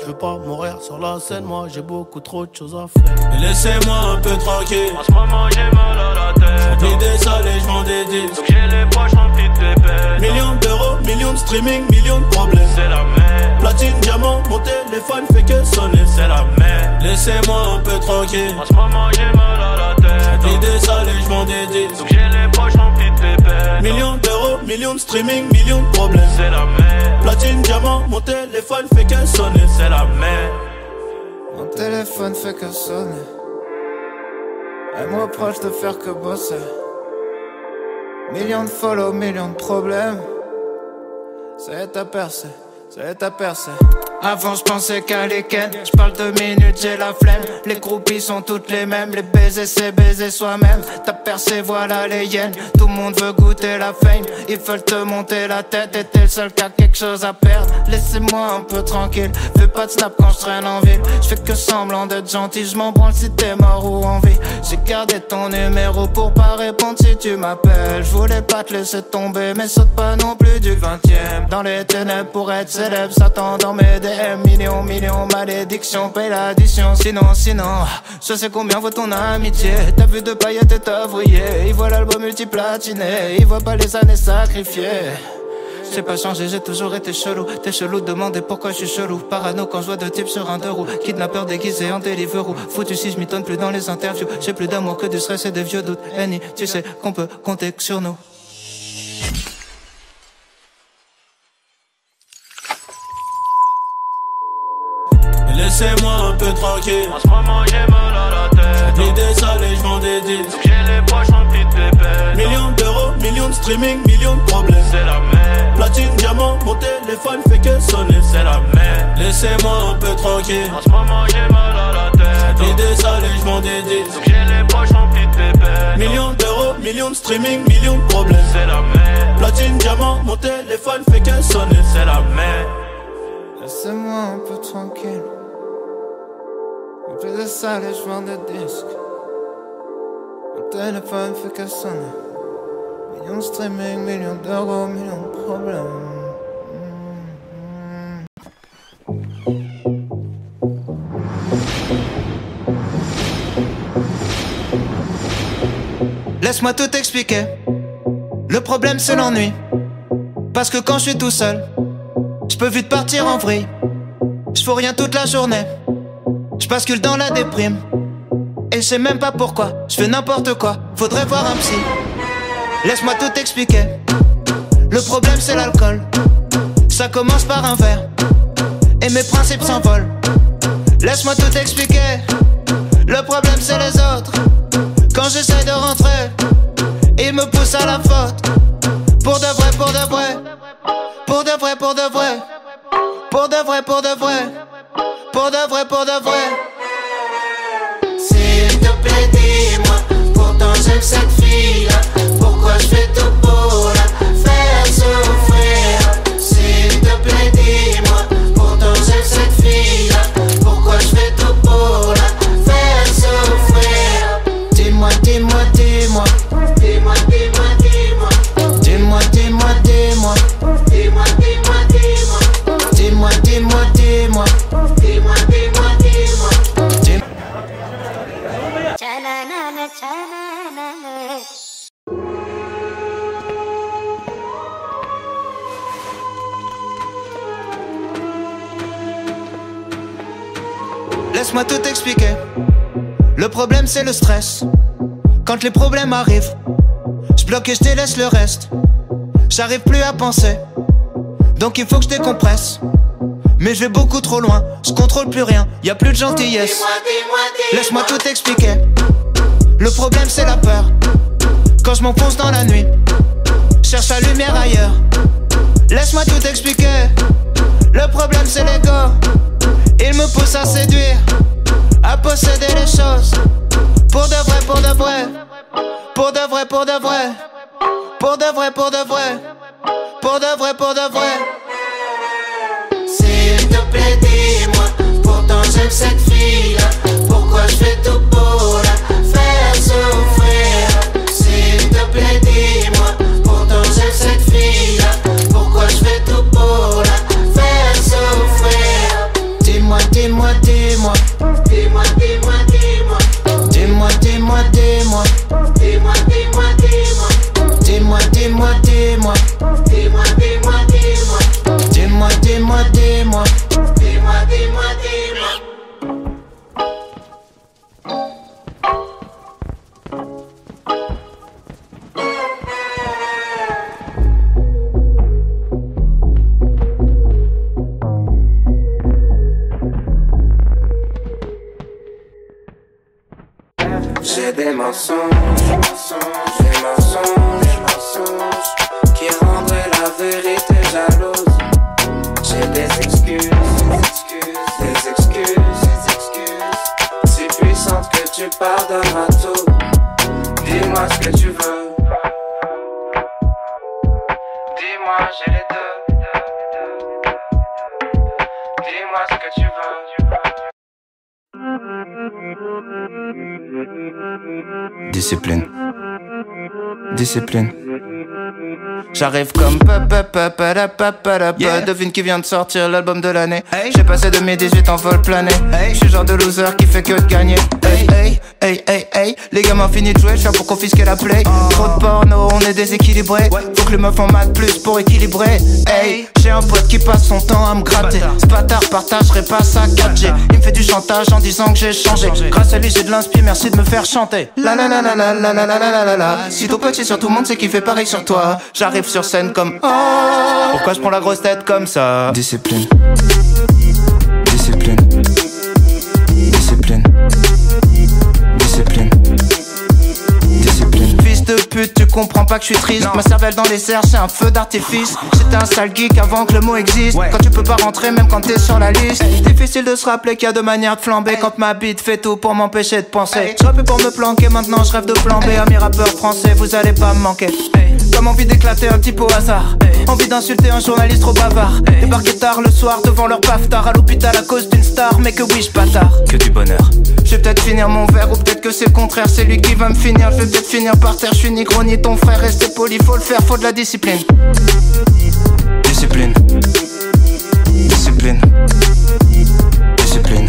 Speaker 3: Je veux pas mourir sur la scène, moi j'ai beaucoup trop de choses à faire. Mais laissez-moi un peu tranquille. En ce moment j'ai mal à la tête. J'ai des salles et je vends des disques. Donc j'ai les poches remplies de pépettes. Millions d'euros, millions de streaming, millions de problèmes. C'est la merde. Platine, diamant, mon téléphone fait que sonner. C'est la merde. Laissez-moi un peu tranquille. En ce moment j'ai mal à la tête. J'ai des salles et je vends des disques. Donc j'ai les poches remplies de pépettes. Millions d'euros, millions de streaming, millions de problèmes. C'est la merde. Platine, diamant, mon téléphone fait que sonner. C'est la merde.
Speaker 5: Mon téléphone fait que sonner. Elle me reproche de faire que bosser. Millions de follow, millions de problèmes. C'est ta percée, c'est ta percée. Avant je pensais qu'à les ken. J'parle 2 minutes, j'ai la flemme. Les groupies sont toutes les mêmes. Les baisers c'est baiser soi-même. T'as percé, voilà les yens. Tout le monde veut goûter la fame. Ils veulent te monter la tête. Et t'es le seul qui a quelque chose à perdre. Laissez-moi un peu tranquille. Fais pas de snap quand je traîne en ville. J'fais que semblant d'être gentil. J'm'en branle si t'es mort ou en vie. J'ai gardé ton numéro pour pas répondre si tu m'appelles. J'voulais pas te laisser tomber, mais saute pas non plus du 20e. Dans les ténèbres pour être célèbre, Satan dans mes DM. Millions, millions, malédiction, paye l'addition. Sinon, je sais combien vaut ton amitié. T'as vu de paillettes et t'as vrillé. Il voit l'album multiplatiné. Il voit pas les années sacrifiées. J'ai pas changé, j'ai toujours été chelou. T'es chelou, demandez pourquoi je suis chelou. Parano quand je vois 2 types sur un 2 roues. Kidnappeur déguisé en Deliveroo. Foutu si je m'y tonne plus dans les interviews. J'ai plus d'amour que du stress et des vieux doutes. Annie, tu sais qu'on peut compter sur nous.
Speaker 3: Laissez-moi un peu tranquille. En ce moment j'ai mal à la tête. J'ai des salles et je vends des disques. Donc j'ai les poches remplies de pépettes. Millions d'euros, millions de streaming, millions de problèmes. C'est la merde. Platine, diamant, mon téléphone fait que sonner. C'est la merde. Laissez-moi un peu tranquille. En ce moment j'ai mal à la tête. J'ai des salles et je vends des disques. Donc j'ai les poches remplies de pépettes. Millions d'euros, millions de streaming, millions de problèmes. C'est la merde. Platine, diamant, mon téléphone fait que sonner. C'est la merde.
Speaker 5: Laissez-moi un peu tranquille. J'ai des salles et je vends des disques. Mon téléphone fait que sonner. Millions de streaming, millions d'euros, millions de problèmes.
Speaker 2: Laisse-moi tout expliquer. Le problème c'est l'ennui. Parce que quand je suis tout seul, je peux vite partir en vrille. Je fais rien toute la journée. Je bascule dans la déprime. Et je sais même pas pourquoi. Je fais n'importe quoi. Faudrait voir un psy. Laisse-moi tout expliquer. Le problème c'est l'alcool. Ça commence par un verre et mes principes s'envolent. Laisse-moi tout expliquer. Le problème c'est les autres. Quand j'essaie de rentrer, ils me poussent à la faute. Pour de vrai, pour de vrai. Pour de vrai, pour de vrai. Pour de vrai, pour de vrai. Pour de vrai, pour de vrai.
Speaker 7: S'il te plaît dis-moi, pourtant j'aime cette fille-là. Pourquoi je fais tout pour la faire souffrir? S'il te plaît dis-moi, pourtant j'aime cette fille-là. Pourquoi je fais tout pour la faire souffrir?
Speaker 2: Dis-moi, dis-moi, dis-moi.
Speaker 7: Dis-moi, dis-moi, dis-moi.
Speaker 2: Dis-moi, dis-moi, dis-moi.
Speaker 7: Dis-moi, dis-moi, dis-moi.
Speaker 2: Dis-moi, dis-moi, dis-moi.
Speaker 7: Dis-moi, dis-moi, dis-moi.
Speaker 2: Laisse-moi tout expliquer. Le problème c'est le stress. Quand les problèmes arrivent, je bloque et je délaisse le reste. J'arrive plus à penser, donc il faut que je décompresse. Mais je vais beaucoup trop loin, je contrôle plus rien, y a plus de gentillesse.
Speaker 7: Dis-moi, dis-moi, dis-moi.
Speaker 2: Laisse-moi tout expliquer. Le problème c'est la peur. Quand je m'enfonce dans la nuit, cherche la lumière ailleurs. Laisse-moi tout expliquer. Le problème c'est l'ego. Il me pousse à séduire, à posséder les choses. Pour de vrai, pour de vrai. Pour de vrai, pour de vrai. Pour de vrai, pour de vrai. Pour de vrai, pour de vrai.
Speaker 7: S'il te plaît dis-moi, pourtant j'aime cette fille-là. Pourquoi je fais tout pour la faire souffrir? S'il te plaît dis-moi, pourtant j'aime cette fille-là. Pourquoi je fais tout pour la faire souffrir?
Speaker 2: Dis-moi, dis-moi, dis-moi.
Speaker 7: Dis-moi, dis-moi, dis-moi.
Speaker 2: Dis-moi, dis-moi, dis-moi.
Speaker 7: Dis-moi, dis-moi, dis-moi.
Speaker 2: Dis-moi, dis-moi, dis-moi.
Speaker 7: Dis-moi, dis-moi, dis-moi.
Speaker 2: Dis-moi, dis-moi, dis-moi.
Speaker 7: Dis-moi, dis-moi, dis-moi.
Speaker 5: J'ai des mensonges, des mensonges qui rendraient la vérité jalouse. J'ai des excuses si puissantes que tu pardonneras tout. Dis-moi ce que tu veux. Dis-moi, j'ai les deux. Dis-moi ce que tu veux.
Speaker 2: Discipline. Discipline. J'arrive comme devine qui vient de sortir l'album de l'année. J'ai passé de mes 18 en vol plané. J'suis le genre de loser qui fait que de gagner. Les gamins finissent de jouer, j'suis là pour confisquer la play. Trop de porno, on est déséquilibré. Faut que les meufs en maths plus pour équilibrer. J'ai un pote qui passe son temps à me gratter. Ce bâtard partagerait pas sa 4G. Il me fait du chantage en disant que j'ai changé. Grâce à lui j'ai de l'inspi, merci de me faire chanter. La la la la la la la la la la la. Si ton petit sur tout le monde, c'est qu'il fait pareil sur toi. J'arrive sur scène comme oh. Pourquoi je prends la grosse tête comme ça? Discipline. Discipline. Discipline. Discipline. Discipline. Fils de pute, tu comprends pas que je suis triste. Ma cervelle dans les airs, c'est un feu d'artifice. J'étais un sale geek avant que le mot existe. Quand tu peux pas rentrer, même quand t'es sur la liste. Difficile de se rappeler qu'il y a deux manières de flamber. Quand ma bite fait tout pour m'empêcher de penser. Je rêvais pour me planquer, maintenant je rêve de plan B. Amis rappeurs français, vous allez pas me manquer. Comme envie d'éclater un type au hasard. Envie d'insulter un journaliste trop bavard. Débarquer tard le soir devant leur paftard. À l'hôpital à cause d'une star, mais que oui-je bâtard. Que du bonheur. Je vais peut-être finir mon verre ou peut-être que c'est le contraire. C'est lui qui va me finir, je vais peut-être finir par terre. Je suis ni gros ni ton frère, restez poli, faut le faire, faut de la discipline. Discipline. Discipline. Discipline.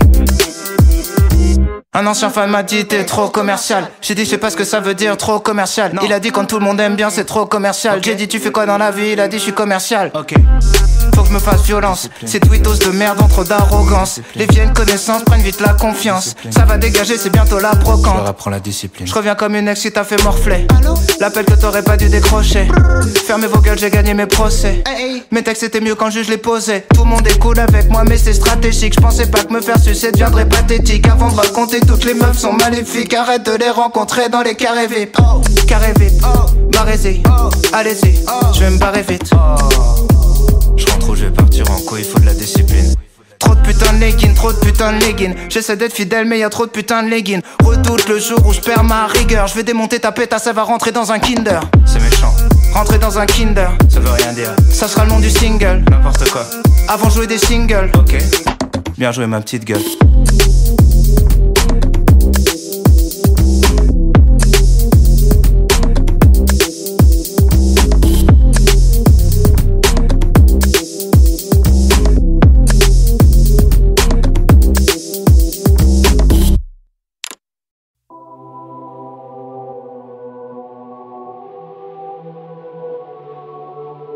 Speaker 2: Un ancien fan m'a dit t'es trop commercial. J'ai dit je sais pas ce que ça veut dire trop commercial. Il a dit quand tout le monde aime bien c'est trop commercial. J'ai dit tu fais quoi dans la vie? Il a dit je suis commercial. Faut que je me fasse violence. Ces tweetos de merde ont trop d'arrogance. Les vieilles connaissances prennent vite la confiance. Ça va dégager, c'est bientôt la brocante.
Speaker 5: Je leur apprends la discipline.
Speaker 2: Je reviens comme une ex qui t'a fait morfler. L'appel que t'aurais pas dû décrocher. Fermez vos gueules, j'ai gagné mes procès. Mes textes étaient mieux quand le juge les posait. Tout le monde est cool avec moi mais c'est stratégique. Je pensais pas que me faire sucer deviendrait pathétique. Avant de raconter toutes les meufs sont maléfiques. Arrête de les rencontrer dans les carrés VIP. Carré VIP, barrez-y, allez-y, je vais me barrer vite.
Speaker 1: Je rentre où je vais partir en couille, il faut de la discipline.
Speaker 2: Trop de putain de leggings, trop de putain de leggings. J'essaie d'être fidèle mais y'a trop de putain de leggings. Redoute le jour où je perds ma rigueur. Je vais démonter ta pétasse, ça va rentrer dans un Kinder.
Speaker 1: C'est méchant,
Speaker 2: Rentrer dans un Kinder,
Speaker 1: ça veut rien dire.
Speaker 2: ça sera le nom du single.
Speaker 1: N'importe quoi.
Speaker 2: Avant de jouer des singles.
Speaker 1: Ok, bien joué ma petite gueule.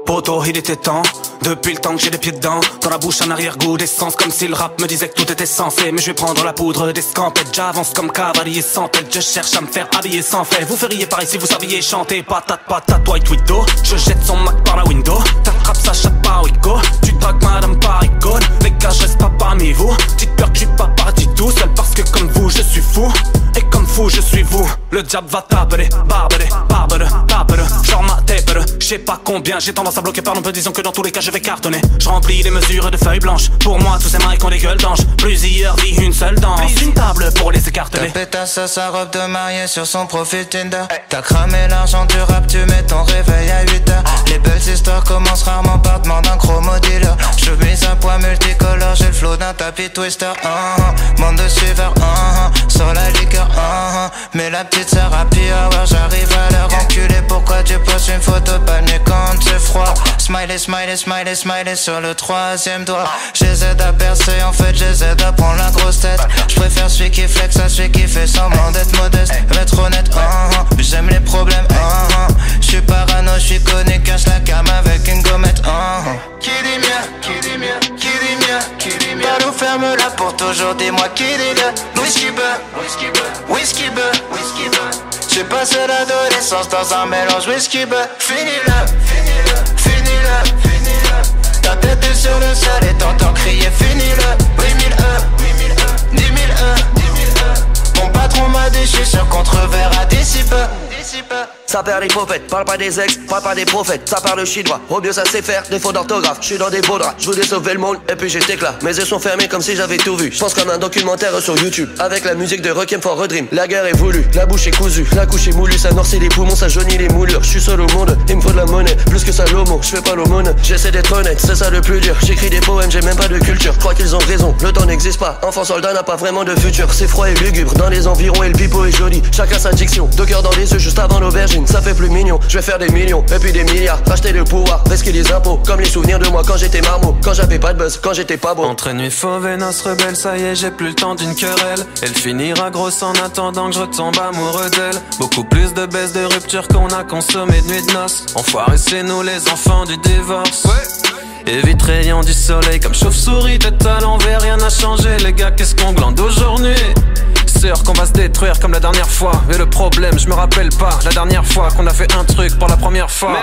Speaker 3: Poto, il était temps, depuis le temps que j'ai les pieds dedans. Dans la bouche un arrière-goût d'essence, comme si le rap me disait que tout était censé. Mais je vais prendre la poudre des scampettes, j'avance comme cavalier sans tête. Je cherche à me faire habiller sans fait. Vous feriez pareil si vous saviez chanter. Patate, patate, white widow. Je jette son Mac par la window. T'attrapes sa chatte par Wigo. Tu dragues madame par icône. Les gars, je reste pas parmi vous. Dites peur que je suis pas parti tout seul parce que comme vous, je suis fou. Et comme fou, je suis vous. Le diable va taper, barbere, genre ma tête. Je sais pas combien, j'ai tendance à bloquer par l'on peut disons que dans tous les cas je vais cartonner. Je remplis les mesures de feuilles blanches. Pour moi tous ces mecs ont des gueules d'ange. Plusieurs vies, une seule danse. Une table pour les écarteler.
Speaker 2: Ta pétasse à sa robe de mariée sur son profil Tinder. T'as cramé l'argent du rap, tu mets ton réveil à 8h. Les belles histoires commencent rarement par demande d'un chromodile. Je mise un poids multicolore, j'ai le flow d'un tapis twister. Monde de suiveurs, sur la liqueur, mais la petite sœur happy hour, j'arrive à l'heure. Enculé, pourquoi tu poses une photo pas nue quand c'est froid? Smiley, smiley, smiley, smiley sur le troisième doigt. J'essaie à percer, en fait j'essaie à prendre la grosse tête. J'préfère celui qui flex à celui qui fait semblant d'être modeste. Être honnête, j'aime les problèmes, J'suis parano, j'suis connu, cache la cam avec une gommette, Qui dit mieux, qui dit mieux, qui dit mieux, qui dit mieux. Balou ferme la porte aujourd'hui, dis-moi qui dit le whisky beurre, whisky beurre, whisky beurre, whisky beurre. J'ai passé l'adolescence dans un mélange whisky beurre. Finis-le, finis-le, finis-le, finis-le. Ta tête est sur le sol et t'entends crier finis-le. 8000 10 000 Mon patron m'a dit je suis sûr qu'on te reverra d'ici peu.
Speaker 8: Ça perd les prophètes, parle pas des ex, parle pas des prophètes. Ça parle chinois, au mieux ça sait faire des fautes d'orthographe. Je suis dans des beaux draps, je voulais sauver le monde et puis j'étais là. Mes yeux sont fermés comme si j'avais tout vu. Je pense comme un documentaire sur YouTube avec la musique de Requiem for a Dream. La guerre est voulue, la bouche est cousue, la couche est moulue, ça noircit les poumons, ça jaunit les moulures. Je suis seul au monde, il me faut de la monnaie, plus que ça l'homo. Je fais pas l'aumône, j'essaie d'être honnête, c'est ça le plus dur. J'écris des poèmes, j'ai même pas de culture. Crois qu'ils ont raison, le temps n'existe pas. Enfant soldat n'a pas vraiment de futur. C'est froid et lugubre dans les environs et le pipeau est joli. Chacun sa diction, 2 cœurs dans les yeux juste avant l'aubergine. Ça fait plus mignon, je vais faire des millions et puis des milliards. Racheter le pouvoir, risquer les impôts. Comme les souvenirs de moi quand j'étais marmot, quand j'avais pas de buzz, quand j'étais pas beau.
Speaker 9: Entre nuit fauve et noces rebelles, ça y est, j'ai plus le temps d'une querelle. Elle finira grosse en attendant que je retombe amoureux d'elle. Beaucoup plus de baisse de rupture qu'on a consommé de nuit de noces. Enfoirés, c'est nous les enfants du divorce. Et vite rayon du soleil comme chauve-souris, tête à l'envers, rien n'a changé. Les gars, qu'est-ce qu'on glande aujourd'hui? Sûr qu'on va se détruire comme la dernière fois. Mais le problème, je me rappelle pas la dernière fois qu'on a fait un truc pour la première fois.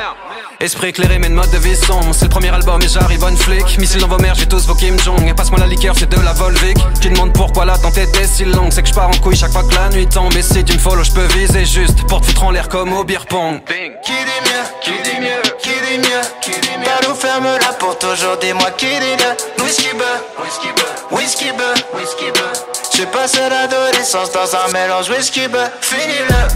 Speaker 9: Esprit éclairé mais de mode de vie sombre. C'est le premier album et j'arrive on flic. Missile dans vos mères, j'ai tous vos Kim Jong. Et passe-moi la liqueur, c'est de la Volvic. Tu demandes pourquoi l'attente était si longue. C'est que je pars en couille chaque fois que la nuit tombe. Et si tu me follow, je peux viser juste pour te foutre en l'air comme au beer pong.
Speaker 2: Qui dit mieux, qui dit mieux, qui dit mieux, qui dit mieux. Balou ferme la porte aujourd'hui, dis-moi qui dit le whisky beurre, whisky beurre, whisky beurre, whisky beurre. J'ai passé l'adolescence dans un mélange whisky beurre. Finis-le,